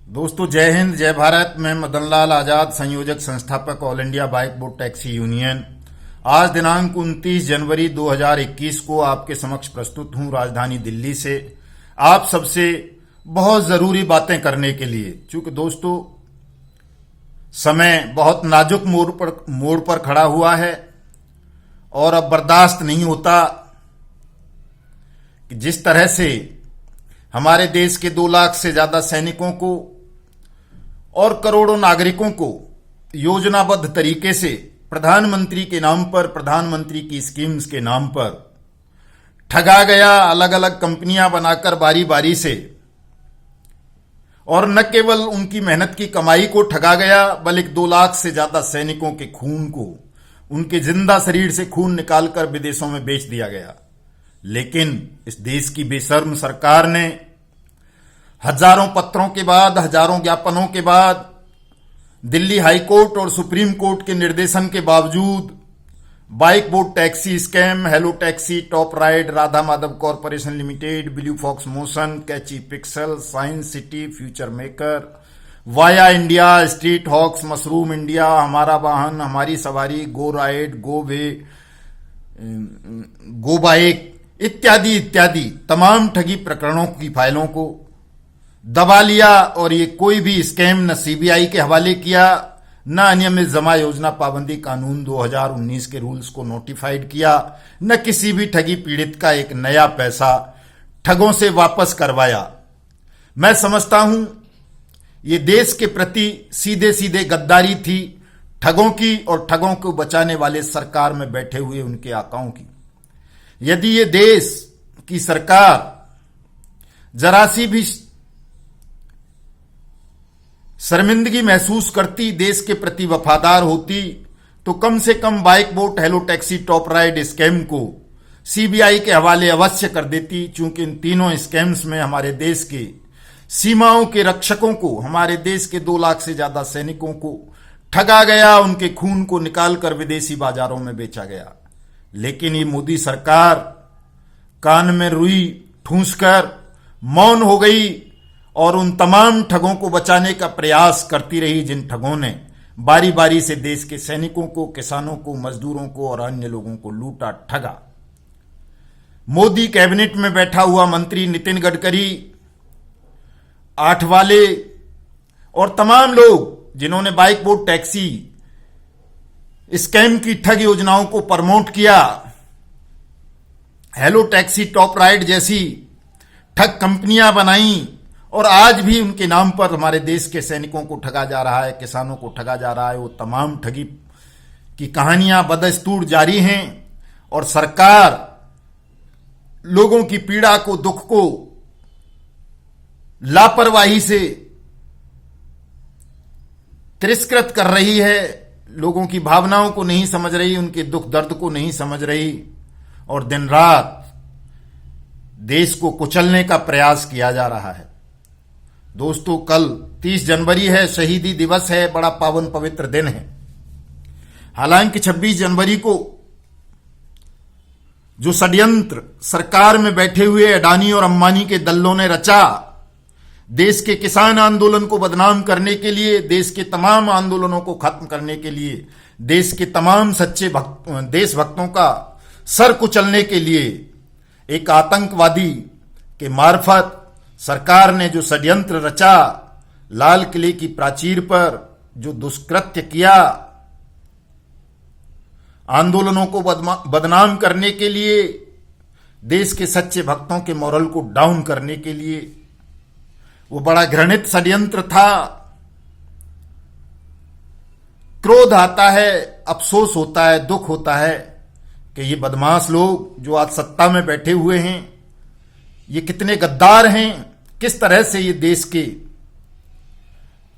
दोस्तों, जय हिंद, जय भारत। मैं मदन लाल आजाद, संयोजक संस्थापक all India bike boat taxi union. आज दिनांक 29 जनवरी 2021 को आपके समक्ष प्रस्तुत हूं राजधानी दिल्ली से, आप सबसे बहुत जरूरी बातें करने के लिए। चूंकि दोस्तों, समय बहुत नाजुक मोड़ पर खड़ा हुआ है और अब बर्दाश्त नहीं होता कि जिस तरह से हमारे देश के 2 लाख से ज्यादा सैनिकों को और करोड़ों नागरिकों को योजनाबद्ध तरीके से प्रधानमंत्री के नाम पर, प्रधानमंत्री की स्कीम्स के नाम पर ठगा गया, अलग अलग कंपनियां बनाकर बारी बारी से। और न केवल उनकी मेहनत की कमाई को ठगा गया, बल्कि 2 लाख से ज्यादा सैनिकों के खून को, उनके जिंदा शरीर से खून निकालकर विदेशों में बेच दिया गया। लेकिन इस देश की बेशर्म सरकार ने हजारों पत्रों के बाद, हजारों ज्ञापनों के बाद, दिल्ली हाई कोर्ट और सुप्रीम कोर्ट के निर्देशन के बावजूद bike boat taxi scam, hello taxi, top ride, Radha Madhav corporation limited, blue fox motion, catchy pixel, science city, future maker, via India, street hawks, mushroom India, हमारा वाहन, हमारी सवारी, गो राइड, गो वे, गो बाइक इत्यादि इत्यादि तमाम ठगी प्रकरणों की फाइलों को दबा लिया। और ये कोई भी स्कैम न सीबीआई के हवाले किया, न अनियमित जमा योजना पाबंदी कानून 2019 के रूल्स को नोटिफाइड किया, न किसी भी ठगी पीड़ित का एक नया पैसा ठगों से वापस करवाया। मैं समझता हूं ये देश के प्रति सीधे सीधे गद्दारी थी, ठगों की और ठगों को बचाने वाले सरकार में बैठे हुए उनके आकाओं की। यदि ये देश की सरकार जरा सी भी शर्मिंदगी महसूस करती, देश के प्रति वफादार होती, तो कम से कम bike boat, hello taxi, top ride scam को सीबीआई के हवाले अवश्य कर देती। चूंकि इन तीनों स्कैम्स में हमारे देश के सीमाओं के रक्षकों को, हमारे देश के 2 लाख से ज्यादा सैनिकों को ठगा गया, उनके खून को निकालकर विदेशी बाजारों में बेचा गया। लेकिन ये मोदी सरकार कान में रुई ठूंसकर मौन हो गई और उन तमाम ठगों को बचाने का प्रयास करती रही, जिन ठगों ने बारी बारी से देश के सैनिकों को, किसानों को, मजदूरों को और अन्य लोगों को लूटा, ठगा। मोदी कैबिनेट में बैठा हुआ मंत्री नितिन गडकरी, आठवाले और तमाम लोग जिन्होंने बाइक बोट टैक्सी स्कैम की ठग योजनाओं को प्रमोट किया, हेलो टैक्सी, टॉप राइड जैसी ठग कंपनियां बनाई, और आज भी उनके नाम पर हमारे देश के सैनिकों को ठगा जा रहा है, किसानों को ठगा जा रहा है। वो तमाम ठगी की कहानियां बदस्तूर जारी हैं और सरकार लोगों की पीड़ा को, दुख को लापरवाही से तिरस्कृत कर रही है, लोगों की भावनाओं को नहीं समझ रही, उनके दुख दर्द को नहीं समझ रही, और दिन रात देश को कुचलने का प्रयास किया जा रहा है। दोस्तों, कल 30 जनवरी है, शहीदी दिवस है, बड़ा पावन पवित्र दिन है। हालांकि 26 जनवरी को जो षड्यंत्र सरकार में बैठे हुए अडानी और अंबानी के दल्लों ने रचा, देश के किसान आंदोलन को बदनाम करने के लिए, देश के तमाम आंदोलनों को खत्म करने के लिए, देश के तमाम सच्चे देशभक्तों का सर कुचलने के लिए, एक आतंकवादी के मार्फत सरकार ने जो षड्यंत्र रचा, लाल किले की प्राचीर पर जो दुष्कृत्य किया, आंदोलनों को बदनाम करने के लिए, देश के सच्चे भक्तों के मोरल को डाउन करने के लिए, वो बड़ा घृणित षड्यंत्र था। क्रोध आता है, अफसोस होता है, दुख होता है कि ये बदमाश लोग जो आज सत्ता में बैठे हुए हैं, ये कितने गद्दार हैं, किस तरह से ये देश के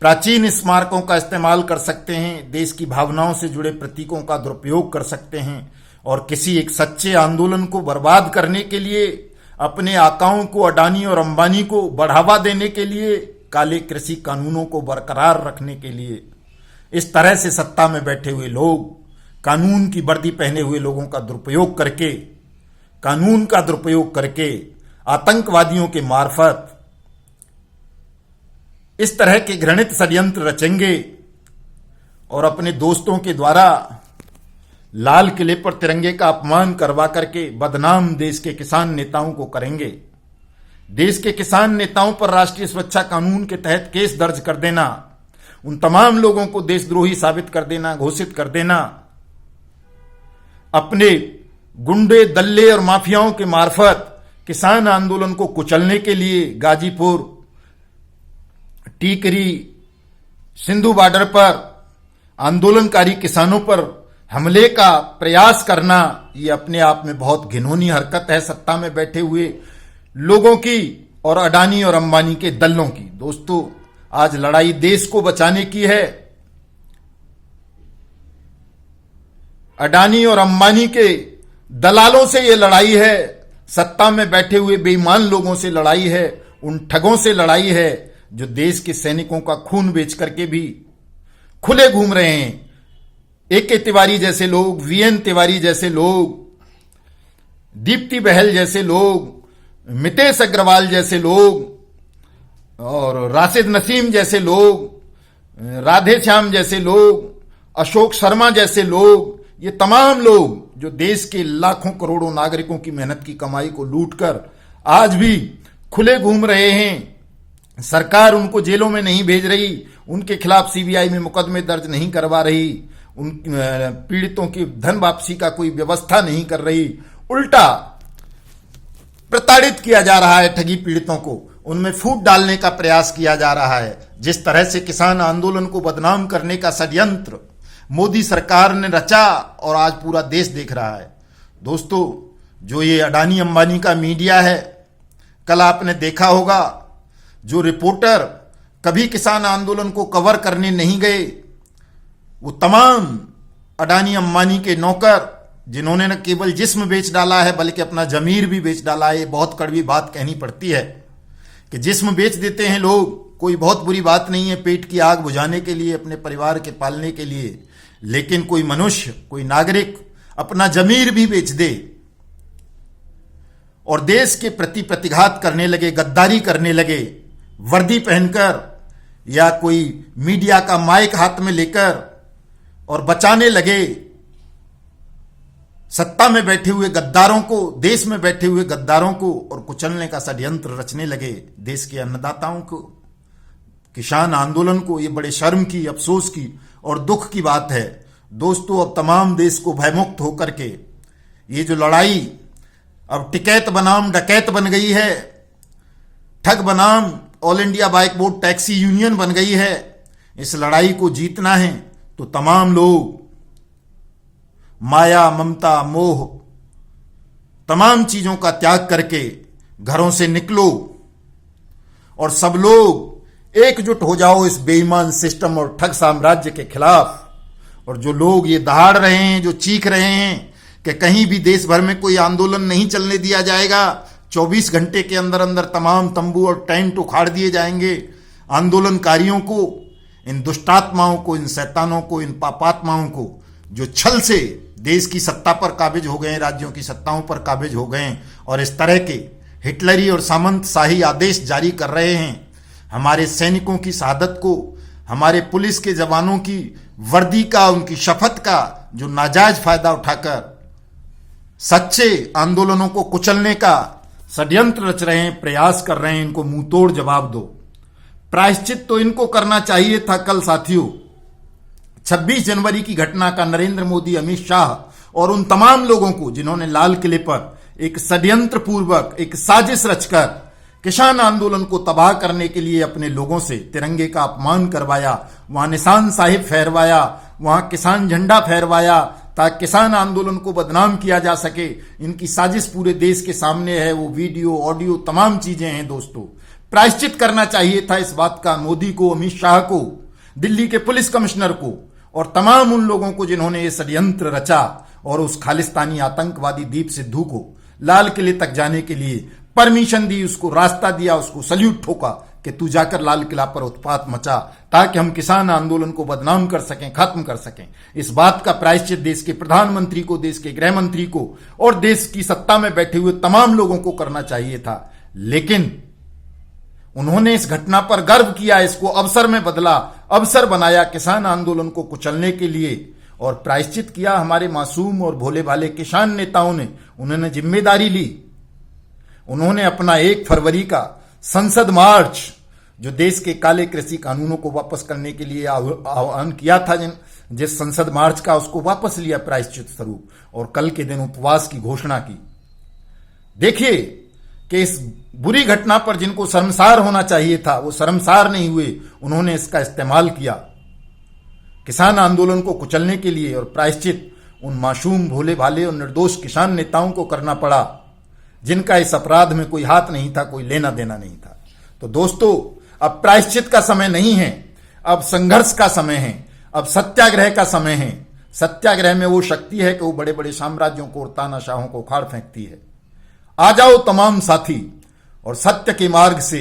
प्राचीन स्मारकों का इस्तेमाल कर सकते हैं, देश की भावनाओं से जुड़े प्रतीकों का दुरुपयोग कर सकते हैं, और किसी एक सच्चे आंदोलन को बर्बाद करने के लिए, अपने आकाओं को, अडानी और अंबानी को बढ़ावा देने के लिए, काले कृषि कानूनों को बरकरार रखने के लिए, इस तरह से सत्ता में बैठे हुए लोग कानून की वर्दी पहने हुए लोगों का दुरुपयोग करके, कानून का दुरुपयोग करके आतंकवादियों के मार्फत इस तरह के घृणित षड्यंत्र रचेंगे और अपने दोस्तों के द्वारा लाल किले पर तिरंगे का अपमान करवा करके बदनाम देश के किसान नेताओं को करेंगे। देश के किसान नेताओं पर राष्ट्रीय सुरक्षा कानून के तहत केस दर्ज कर देना, उन तमाम लोगों को देशद्रोही साबित कर देना, घोषित कर देना, अपने गुंडे दल्ले और माफियाओं के मार्फत किसान आंदोलन को कुचलने के लिए गाजीपुर, टीकरी, सिंधु बॉर्डर पर आंदोलनकारी किसानों पर हमले का प्रयास करना, ये अपने आप में बहुत घिनौनी हरकत है सत्ता में बैठे हुए लोगों की और अडानी और अंबानी के दल्लों की। दोस्तों, आज लड़ाई देश को बचाने की है। अडानी और अंबानी के दलालों से ये लड़ाई है, सत्ता में बैठे हुए बेईमान लोगों से लड़ाई है, उन ठगों से लड़ाई है जो देश के सैनिकों का खून बेच करके भी खुले घूम रहे हैं। ए.के. तिवारी जैसे लोग, वीएन तिवारी जैसे लोग, दीप्ति बहल जैसे लोग, मितेश अग्रवाल जैसे लोग और राशिद नसीम जैसे लोग, राधे श्याम जैसे लोग, अशोक शर्मा जैसे लोग, ये तमाम लोग जो देश के लाखों करोड़ों नागरिकों की मेहनत की कमाई को लूटकर आज भी खुले घूम रहे हैं। सरकार उनको जेलों में नहीं भेज रही, उनके खिलाफ सीबीआई में मुकदमे दर्ज नहीं करवा रही, उन पीड़ितों की धन वापसी का कोई व्यवस्था नहीं कर रही, उल्टा प्रताड़ित किया जा रहा है ठगी पीड़ितों को, उनमें फूट डालने का प्रयास किया जा रहा है। जिस तरह से किसान आंदोलन को बदनाम करने का षड्यंत्र मोदी सरकार ने रचा और आज पूरा देश देख रहा है। दोस्तों, जो ये अडानी अंबानी का मीडिया है, कल आपने देखा होगा जो रिपोर्टर कभी किसान आंदोलन को कवर करने नहीं गए, वो तमाम अडानी अंबानी के नौकर जिन्होंने न केवल जिस्म बेच डाला है बल्कि अपना जमीर भी बेच डाला है। ये बहुत कड़वी बात कहनी पड़ती है कि जिस्म बेच देते हैं लोग, कोई बहुत बुरी बात नहीं है पेट की आग बुझाने के लिए, अपने परिवार के पालने के लिए, लेकिन कोई मनुष्य, कोई नागरिक अपना जमीर भी बेच दे और देश के प्रति प्रतिघात करने लगे, गद्दारी करने लगे, वर्दी पहनकर या कोई मीडिया का माइक हाथ में लेकर और बचाने लगे सत्ता में बैठे हुए गद्दारों को, देश में बैठे हुए गद्दारों को, और कुचलने का षड्यंत्र रचने लगे देश के अन्नदाताओं को, किसान आंदोलन को। ये बड़े शर्म की, अफसोस की और दुख की बात है। दोस्तों, अब तमाम देश को भयमुक्त होकर के ये जो लड़ाई अब टिकैत बनाम डकैत बन गई है, ठग बनाम all India bike board taxi union बन गई है। इस लड़ाई को जीतना है तो तमाम लोग माया, ममता, मोह, तमाम चीजों का त्याग करके घरों से निकलो और सब लोग एकजुट हो जाओ इस बेईमान सिस्टम और ठग साम्राज्य के खिलाफ। और जो लोग ये दहाड़ रहे हैं, जो चीख रहे हैं कि कहीं भी देश भर में कोई आंदोलन नहीं चलने दिया जाएगा, 24 घंटे के अंदर अंदर तमाम तंबू और टेंट उखाड़ दिए जाएंगे, आंदोलनकारियों को, इन दुष्टात्माओं को, इन शैतानों को, इन पापात्माओं को जो छल से देश की सत्ता पर काबिज हो गए, राज्यों की सत्ताओं पर काबिज हो गए और इस तरह के हिटलरी और सामंत शाही आदेश जारी कर रहे हैं, हमारे सैनिकों की शहादत को, हमारे पुलिस के जवानों की वर्दी का, उनकी शपथ का जो नाजायज फायदा उठाकर सच्चे आंदोलनों को कुचलने का षड्यंत्र रच रहे हैं, प्रयास कर रहे हैं, इनको मुंहतोड़ जवाब दो। प्रायश्चित तो इनको करना चाहिए था कल साथियों, 26 जनवरी की घटना का नरेंद्र मोदी, अमित शाह और उन तमाम लोगों को जिन्होंने लाल किले पर एक षड्यंत्र पूर्वक एक साजिश रचकर किसान आंदोलन को तबाह करने के लिए अपने लोगों से तिरंगे का अपमान करवाया, वहां निशान साहिब फहरवाया, वहां किसान झंडा फहरवाया ताकि किसान आंदोलन को बदनाम किया जा सके। इनकी साजिश पूरे देश के सामने है, वो वीडियो, ऑडियो, तमाम चीजें हैं। दोस्तों, प्रायश्चित करना चाहिए था इस बात का मोदी को, अमित शाह को, दिल्ली के पुलिस कमिश्नर को और तमाम उन लोगों को जिन्होंने ये षड्यंत्र रचा और उस खालिस्तानी आतंकवादी दीप सिद्धू को लाल किले तक जाने के लिए परमिशन दी, उसको रास्ता दिया, उसको सल्यूट ठोका कि तू जाकर लाल किला पर उत्पात मचा ताकि हम किसान आंदोलन को बदनाम कर सकें, खत्म कर सकें। इस बात का प्रायश्चित देश के प्रधानमंत्री को, देश के गृह मंत्री को और देश की सत्ता में बैठे हुए तमाम लोगों को करना चाहिए था, लेकिन उन्होंने इस घटना पर गर्व किया, इसको अवसर में बदला, अवसर बनाया किसान आंदोलन को कुचलने के लिए और प्रायश्चित किया। हमारे मासूम और भोले भाले किसान नेताओं ने, उन्होंने जिम्मेदारी ली। उन्होंने अपना 1 फरवरी का संसद मार्च, जो देश के काले कृषि कानूनों को वापस करने के लिए आह्वान किया था, जिस संसद मार्च का, उसको वापस लिया प्रायश्चित स्वरूप, और कल के दिन उपवास की घोषणा की। देखिए कि इस बुरी घटना पर जिनको शर्मसार होना चाहिए था, वो शर्मसार नहीं हुए, उन्होंने इसका इस्तेमाल किया किसान आंदोलन को कुचलने के लिए, और प्रायश्चित उन मासूम भोले भाले और निर्दोष किसान नेताओं को करना पड़ा जिनका इस अपराध में कोई हाथ नहीं था, कोई लेना देना नहीं था। तो दोस्तों, अब प्रायश्चित का समय नहीं है, अब संघर्ष का समय है, अब सत्याग्रह का समय है। सत्याग्रह में वो शक्ति है कि वो बड़े बड़े साम्राज्यों को और तानाशाहों को उखाड़ फेंकती है। आ जाओ तमाम साथी और सत्य के मार्ग से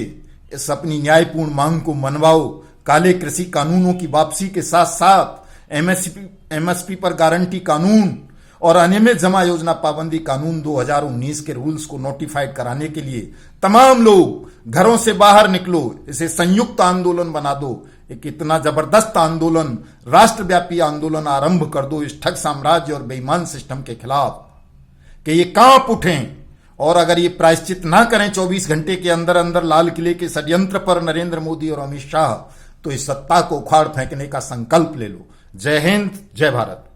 इस अपनी न्यायपूर्ण मांग को मनवाओ। काले कृषि कानूनों की वापसी के साथ साथ एमएसपी पर गारंटी कानून और अनियमित जमा योजना पाबंदी कानून 2019 के रूल्स को नोटिफाइड कराने के लिए तमाम लोग घरों से बाहर निकलो, इसे संयुक्त आंदोलन बना दो। एक इतना जबरदस्त आंदोलन, राष्ट्रव्यापी आंदोलन आरंभ कर दो इस ठग साम्राज्य और बेईमान सिस्टम के खिलाफ कि ये कांप उठें। और अगर ये प्रायश्चित ना करें 24 घंटे के अंदर अंदर लाल किले के षड्यंत्र पर नरेंद्र मोदी और अमित शाह, तो इस सत्ता को उखाड़ फेंकने का संकल्प ले लो। जय हिंद, जय भारत।